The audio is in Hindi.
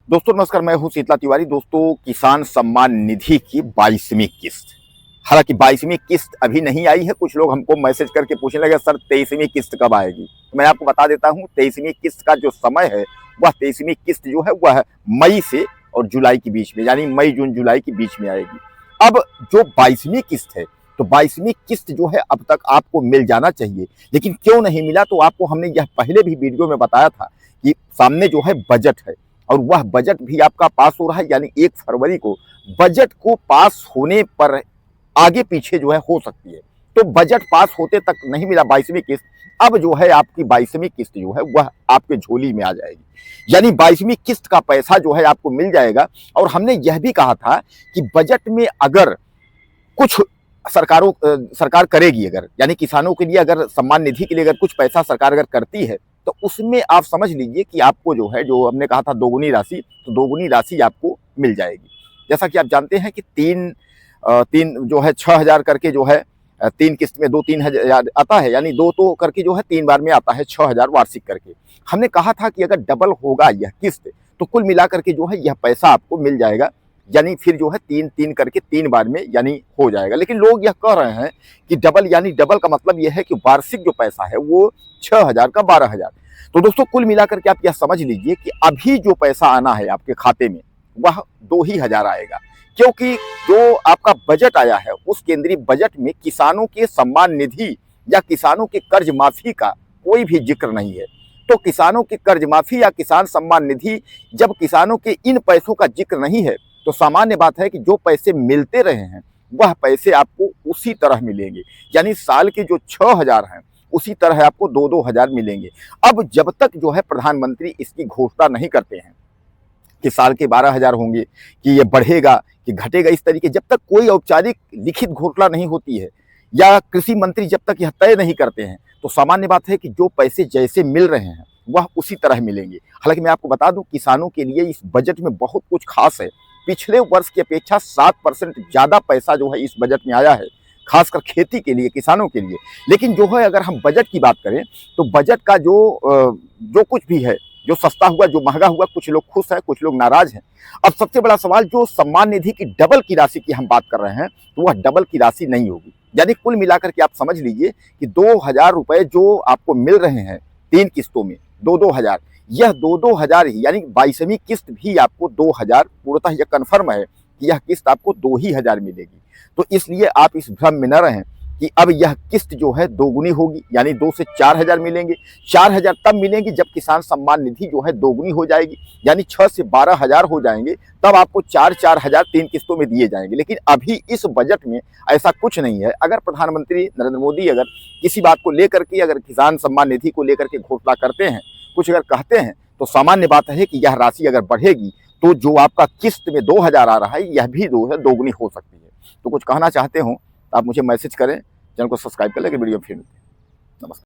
दोस्तों नमस्कार, मैं हूं शीतला तिवारी। दोस्तों, किसान सम्मान निधि की 22वीं किस्त, हालांकि 22वीं किस्त अभी नहीं आई है। कुछ लोग हमको मैसेज करके पूछने लगे सर 23वीं किस्त कब आएगी। तो मैं आपको बता देता हूं 23वीं किस्त का जो समय है वह 23वीं किस्त जो है वह मई से और जुलाई के बीच में, यानी मई जून जुलाई के बीच में आएगी। अब जो 22वीं किस्त है, तो 22वीं किस्त जो है अब तक आपको मिल जाना चाहिए, लेकिन क्यों नहीं मिला, तो आपको हमने यह पहले भी वीडियो में बताया था कि सामने जो है बजट है और वह बजट भी आपका पास हो रहा है, यानी 1 फरवरी को बजट को पास होने पर आगे पीछे जो है हो सकती है। तो बजट पास होते तक नहीं मिला 22वीं किस्त, अब जो है आपकी 22वीं किस्त जो है वह आपके झोली में आ जाएगी, यानी 22वीं किस्त का पैसा जो है आपको मिल जाएगा। और हमने यह भी कहा था कि बजट में अगर कुछ सरकार करेगी, अगर यानी किसानों के लिए अगर सम्मान निधि के लिए अगर कुछ पैसा सरकार अगर करती है, तो उसमें आप समझ लीजिए कि आपको जो है, जो हमने कहा था दोगुनी राशि, तो दोगुनी राशि आपको मिल जाएगी। जैसा कि आप जानते हैं कि तीन जो है 6,000 करके जो है 3 किस्त में 2-3 हजार आता है, यानी 2 तो करके जो है 3 बार में आता है 6,000 वार्षिक करके। हमने कहा था कि अगर डबल होगा यह किस्त, तो कुल मिलाकर के जो है यह पैसा आपको मिल जाएगा, यानी फिर जो है 3-3 करके 3 बार में यानी हो जाएगा। लेकिन लोग यह कह रहे हैं कि डबल, यानी डबल का मतलब यह है कि वार्षिक जो पैसा है वो 6,000 का 12,000। तो दोस्तों कुल मिलाकर के आप यह समझ लीजिए कि अभी जो पैसा आना है आपके खाते में वह 2,000 आएगा, क्योंकि जो आपका बजट आया है उस केंद्रीय बजट में किसानों के सम्मान निधि या किसानों के कर्ज माफी का कोई भी जिक्र नहीं है। तो किसानों के कर्ज माफी या किसान सम्मान निधि, जब किसानों के इन पैसों का जिक्र नहीं है, तो सामान्य बात है कि जो पैसे मिलते रहे हैं वह पैसे आपको उसी तरह मिलेंगे, यानी साल के जो 6,000 हैं उसी तरह आपको 2-2 हजार मिलेंगे। अब जब तक जो है प्रधानमंत्री इसकी घोषणा नहीं करते हैं कि साल के 12,000 होंगे, कि ये बढ़ेगा कि घटेगा, इस तरीके जब तक कोई औपचारिक लिखित घोषणा नहीं होती है या कृषि मंत्री जब तक यह तय नहीं करते हैं, तो सामान्य बात है कि जो पैसे जैसे मिल रहे हैं वह उसी तरह मिलेंगे। हालांकि मैं आपको बता दूं, किसानों के लिए इस बजट में बहुत कुछ खास है। पिछले वर्ष की अपेक्षा 7% ज़्यादा पैसा जो है इस बजट में आया है, खासकर खेती के लिए, किसानों के लिए। लेकिन जो है अगर हम बजट की बात करें, तो बजट का जो कुछ भी है, जो सस्ता हुआ, जो महंगा हुआ, कुछ लोग खुश हैं, कुछ लोग नाराज हैं। अब सबसे बड़ा सवाल, जो सम्मान निधि की डबल की राशि की हम बात कर रहे हैं, तो वह डबल की राशि नहीं होगी। यानी कुल मिलाकर के आप समझ लीजिए कि 2,000 रुपए जो आपको मिल रहे हैं 3 किस्तों में 2-2 हजार, यह 2-2 हजार ही, यानी 22वीं किस्त भी आपको 2,000, पूर्णतः यह कन्फर्म है कि यह किस्त आपको 2 ही हजार मिलेगी। तो इसलिए आप इस भ्रम में न रहें कि अब यह किस्त जो है दोगुनी होगी, यानी 2 से 4 हजार मिलेंगे। 4 हजार तब मिलेंगे जब किसान सम्मान निधि जो है दोगुनी हो जाएगी, यानी 6 से 12 हजार हो जाएंगे, तब आपको 4-4 हजार 3 किस्तों में दिए जाएंगे। लेकिन अभी इस बजट में ऐसा कुछ नहीं है। अगर प्रधानमंत्री नरेंद्र मोदी अगर किसी बात को लेकर के, अगर किसान सम्मान निधि को लेकर के घोषणा करते हैं, कुछ अगर कहते हैं, तो सामान्य बात है कि यह राशि अगर बढ़ेगी तो जो आपका किस्त में 2,000 आ रहा है यह भी दोगुनी हो सकती है। तो कुछ कहना चाहते हो तो आप मुझे मैसेज करें, चैनल को सब्सक्राइब कर लेंगे। वीडियो फिर